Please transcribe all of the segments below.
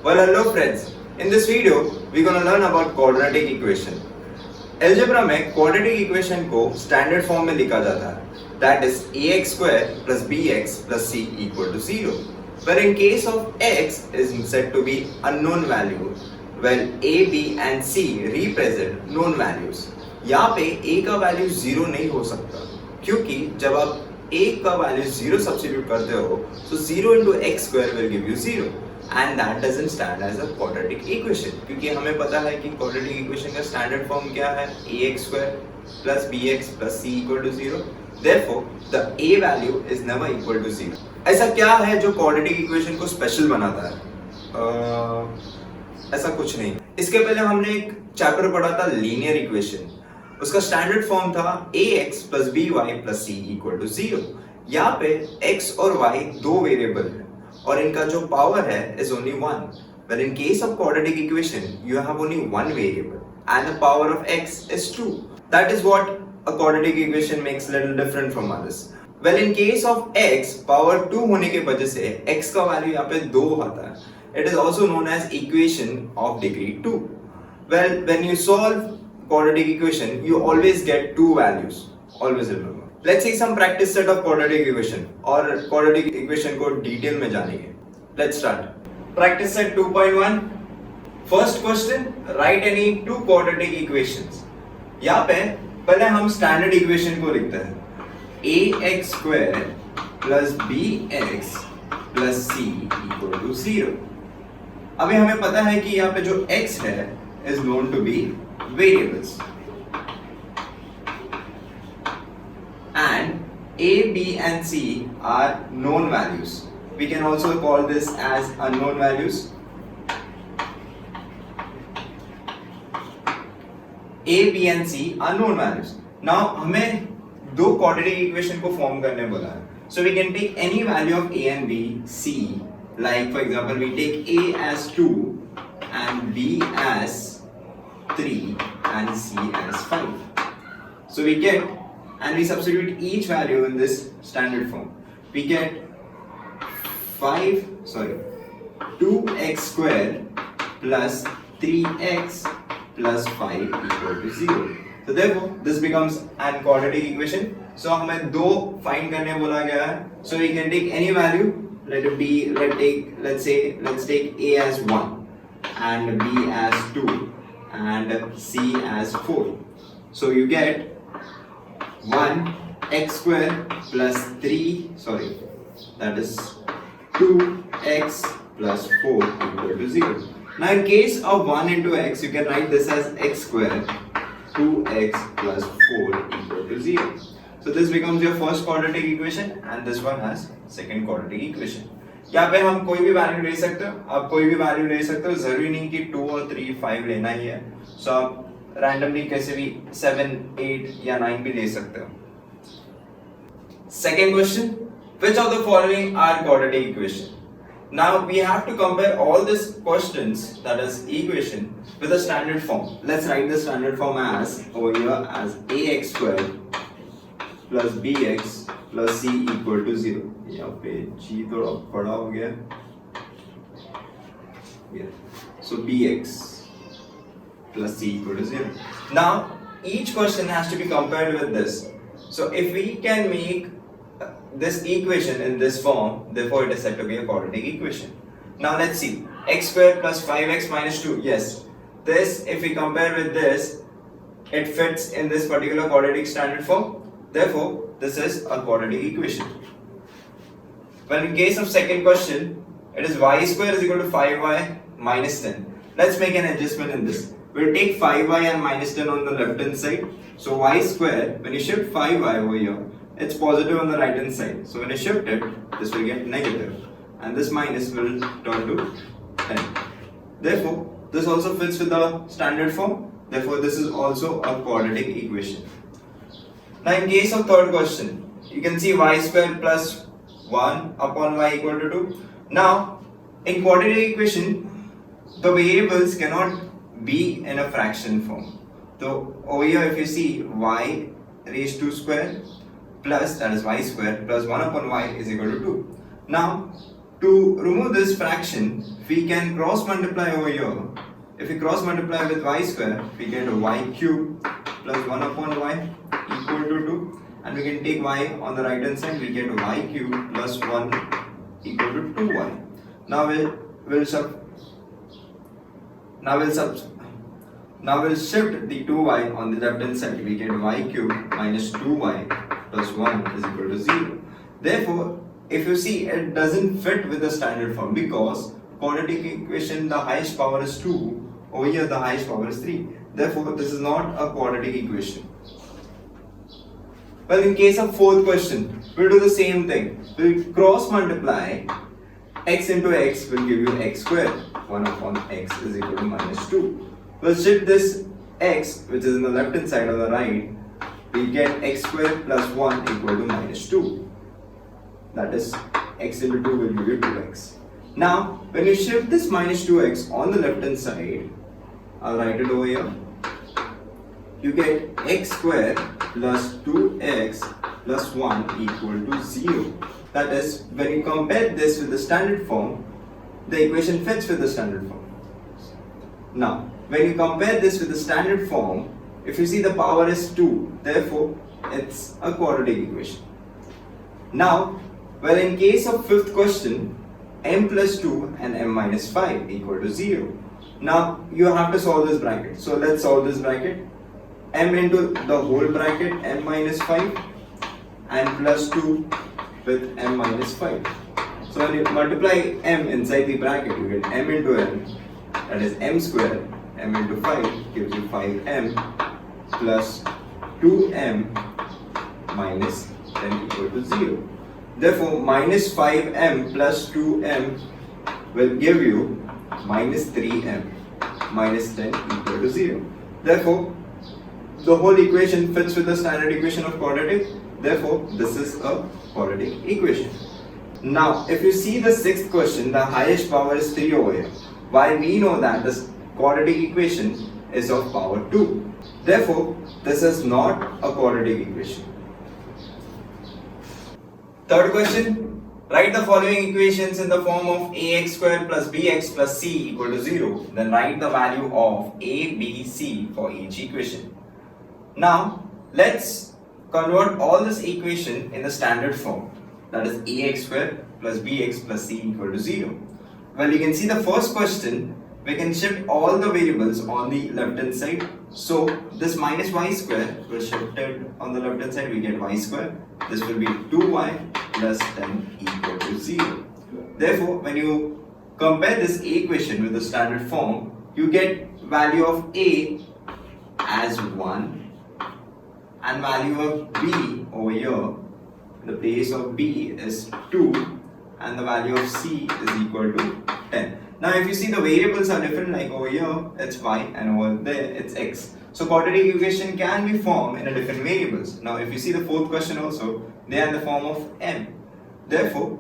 Well, hello friends. In this video, we're gonna learn about quadratic equation. Algebra में quadratic equation को standard form में लिखा जाता है. That is ax square plus bx plus c equal to 0. Where in case of x is said to be unknown value, while a, b and c represent known values. यहाँ पे a का value 0 नहीं हो सकता क्योंकि जब आप a का वैल्यू 0 सब्स्टिट्यूट करते हो तो 0 into x square will give you 0. And that doesn't stand as a quadratic equation क्योंकि हमें पता है कि quadratic equation का स्टैंडर्ड फॉर्म क्या है ax square plus bx plus c equal to 0. Therefore, the a value is never equal to 0. ऐसा क्या है जो quadratic equation को स्पेशल बनाता है? ऐसा कुछ नहीं. इसके पहले हमने एक चैप्टर पढ़ा था लीनियर इक्वेशन. उसका स्टैंडर्ड फॉर्म था ax plus by plus c equal to 0. यहाँ पे x और y दो वेरिएबल है और इनका जो पावर है is only 1. But in case of quadratic equation, you have only one variable and the power of x is 2. That is what a quadratic equation makes little different from others. Well, in case of x, power 2 होने के वजह से x का value यहाँ पे 2 आता है. It is also known as equation of degree 2. Well, when you solve quadratic equation, you always get two values. Always remember. Let's see some practice set of quadratic equation और quadratic equation को detail में जानेंगे. Let's start. Practice set 2.1. First question, write any two quadratic equations. यहाँ पे पहले हम standard equation को लिखते हैं. ax square plus bx plus c equal to 0. अभी हमें पता है कि यहाँ पे जो x है is known to be variables. And a, b and c are known values. We can also call this as unknown values. A, b and c are known values. Now हमें दो quadratic equation को form करने बोला है. So we can take any value of a and b, c. Like for example, we take a as 2 and b as 3 and c as 5. So we get and we substitute each value in this standard form. We get 2x square plus 3x plus 5 equal to 0. So therefore, this becomes an quadratic equation. So हमें दो find करने बोला गया है. So we can take any value. Let it be. Let's take a as 1 and b as 2 and c as 4. So you get 1x square plus 2x plus 4 equal to 0. Now in case of 1 into x, you can write this as x square 2x plus 4 equal to 0. So this becomes your first quadratic equation and this one has second quadratic equation. यहाँ पे हम कोई भी value ले सकते हो. आप कोई भी वैल्यू ले सकते हो. जरूरी नहीं कि 2 और 3 5 लेना ही है. So आप randomly कैसे भी 7, 8 या 9 भी ले सकते हो. Second question, which of the following are quadratic equation? Now we have to compare all these questions, that is equation, with the standard form. Let's write the standard form as over here as ax square plus bx plus c equal to 0. यहाँ पे g थोड़ा बड़ा हो गया. So bx plus c equal to 0. Now each question has to be compared with this. So if we can make this equation in this form, therefore it is said to be a quadratic equation. Now let's see. X square plus 5x minus 2. Yes. This, if we compare with this, it fits in this particular quadratic standard form. Therefore, this is a quadratic equation. Well, in case of second question, it is y square is equal to 5y minus 10. Let's make an adjustment in this. We'll take 5y and minus 10 on the left hand side. So y square, when you shift 5y over here, it's positive on the right hand side. So when you shift it, this will get negative. And this minus will turn to 10. Therefore, this also fits with the standard form. Therefore, this is also a quadratic equation. Now in case of third question, you can see y square plus 1 upon y equal to 2. Now, in quadratic equation, the variables cannot be in a fraction form. So over here if you see y raised to square plus, that is y square, plus 1 upon y is equal to 2. Now To remove this fraction, we can cross multiply over here. If we cross multiply with y square, we get y cube plus 1 upon y equal to 2. And we can take y on the right hand side, we get y cube plus 1 equal to 2y. Now we'll shift the 2y on the left hand side. We get y cube minus 2y plus 1 is equal to 0. Therefore, if you see, it doesn't fit with the standard form because quadratic equation the highest power is 2, over here the highest power is 3. Therefore, this is not a quadratic equation. Well, in case of fourth question, we'll do the same thing. We'll cross multiply x into x will give you x squared. 1 upon x is equal to minus 2. We'll shift this x, which is in the left hand side on the right, we get x squared plus 1 equal to minus 2. That is, x into 2 will give you 2x. Now, when you shift this minus 2x on the left hand side, I'll write it over here. You get x squared plus 2x plus 1 equal to 0. That is, when you compare this with the standard form, the equation fits with the standard form. Now, when you compare this with the standard form, if you see the power is 2, therefore it's a quadratic equation. Now, well, in case of fifth question, m plus 2 and m minus 5 equal to 0. Now, you have to solve this bracket. So, let's solve this bracket. M into the whole bracket m minus 5 and plus 2 with m minus 5. So, when you multiply m inside the bracket, you get m into m, that is m squared. M into 5 gives you 5m plus 2m minus 10 equal to 0. Therefore, minus 5m plus 2m will give you minus 3m minus 10 equal to 0. Therefore, the whole equation fits with the standard equation of quadratic. Therefore, this is a quadratic equation. Now, if you see the sixth question, the highest power is 3 over here. While we know that this quadratic equation is of power 2. Therefore, this is not a quadratic equation. Third question, write the following equations in the form of ax squared plus bx plus c equal to 0. Then write the value of a, b, c for each equation. Now, let's convert all this equation in the standard form. That is ax squared plus bx plus c equal to 0. Well, you can see the first question, we can shift all the variables on the left hand side. So, this minus y square will shift it on the left hand side, we get y square. This will be 2y plus 10 equal to 0. Therefore, when you compare this equation with the standard form, you get value of a as 1 and value of b over here, the place of b is 2 and the value of c is equal to 10. Now if you see the variables are different, like over here it's y and over there it's x. So quadratic equation can be formed in a different variables. Now if you see the fourth question also, they are in the form of m. Therefore,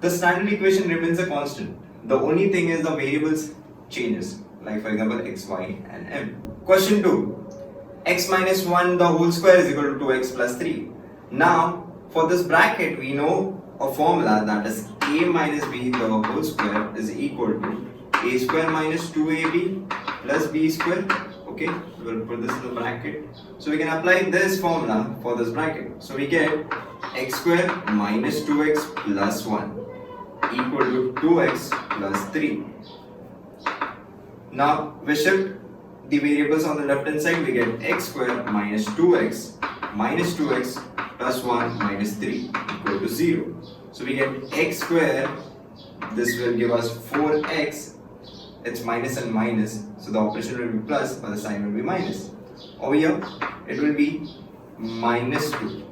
the standard equation remains a constant. The only thing is the variables changes, like for example x, y and m. Question 2. X minus 1 the whole square is equal to 2x plus 3. Now for this bracket we know a formula, that is a minus b the whole square is equal to a square minus 2ab plus b square. Okay, we'll put this in the bracket. So we can apply this formula for this bracket. So we get x square minus 2x plus 1 equal to 2x plus 3. Now we shift the variables on the left hand side, we get x square minus 2x plus 1 minus 3 equal to 0. So we get x square, this will give us 4x, it's minus and minus, so the operation will be plus but the sign will be minus. Over here it will be minus 2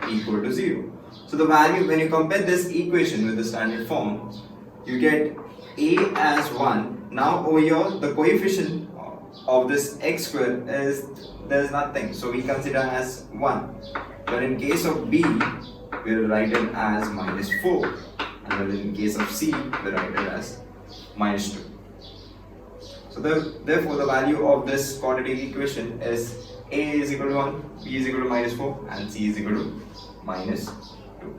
equal to 0. So the value, when you compare this equation with the standard form, you get a as 1. Now over here the coefficient of this x square is, there is nothing, so we consider as 1. But in case of b, we will write it as minus 4, and in case of c, we write it as minus 2. So therefore the value of this quadratic equation is a is equal to 1, b is equal to minus 4 and c is equal to minus 2.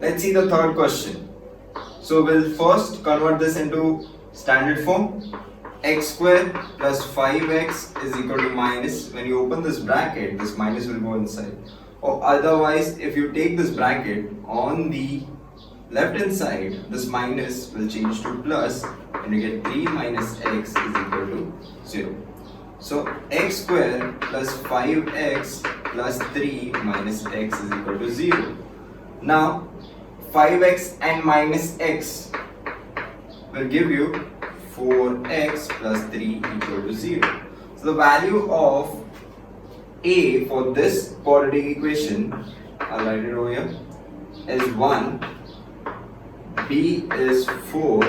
Let's see the third question. So we'll first convert this into standard form. X square plus 5x is equal to minus. When you open this bracket, this minus will go inside. Or otherwise, if you take this bracket on the left hand side, this minus will change to plus and you get 3 minus x is equal to 0. So x square plus 5x plus 3 minus x is equal to 0. Now 5x and minus x will give you 4x plus 3 equal to 0. So the value of a for this quadratic equation, I'll write it over here, is 1, b is 4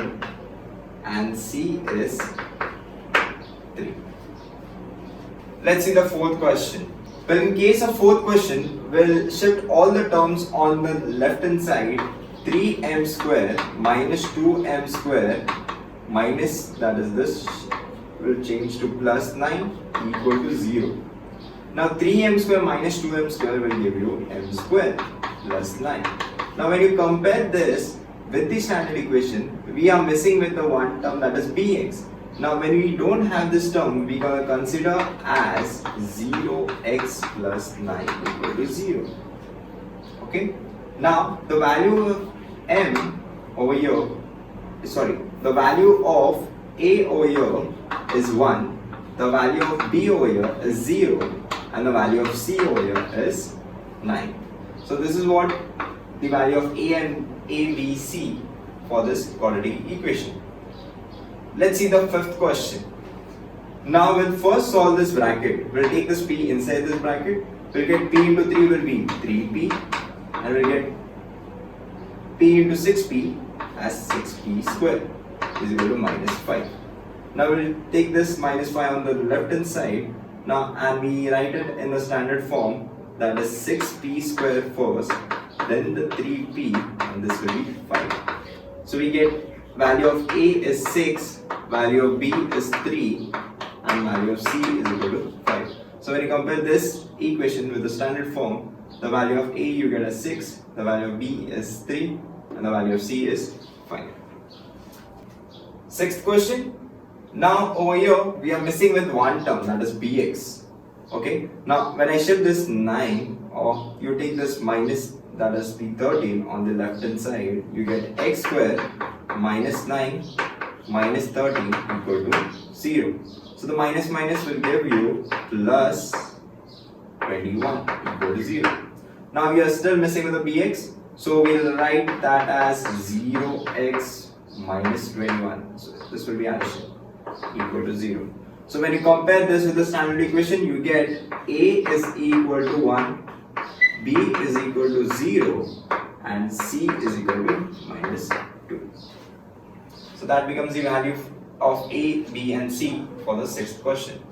and c is 3. Let's see the fourth question. Well, in case of fourth question, we'll shift all the terms on the left hand side. 3m square minus 2m square minus, that is this, will change to plus 9 equal to 0. Now 3m square minus 2m square will give you m square plus 9. Now when you compare this with the standard equation, we are missing with the one term, that is bx. Now when we don't have this term, we are going to consider as 0x plus 9 equal to 0. Okay. Now the value of m over here, the value of a over here is 1, the value of b over here is 0, and the value of c over here is 9. So this is what the value of a and a, b, c for this quadratic equation. Let's see the fifth question. Now we'll first solve this bracket. We'll take this p inside this bracket. We'll get p into 3 will be 3p, and we'll get p into 6p as 6p square is equal to minus 5. Now we'll take this minus 5 on the left hand side now and we write it in the standard form, that is 6p square first, then the 3p, and this will be 5. So we get value of a is 6, value of b is 3, and value of c is equal to 5. So when you compare this equation with the standard form, the value of a you get as 6, the value of b is 3, and the value of c is 5. Sixth question. Now over here we are missing with one term, that is bx. Okay. Now when I shift this 9, or you take this minus, that is the 13 on the left hand side, you get x square minus 9 minus 13 equal to 0. So the minus minus will give you plus 21 equal to 0. Now we are still missing with the bx, so we will write that as 0x minus 21. So this will be addition equal to 0. So when you compare this with the standard equation, you get a is equal to 1, b is equal to 0, and c is equal to minus 2. So that becomes the value of a, b, and c for the sixth question.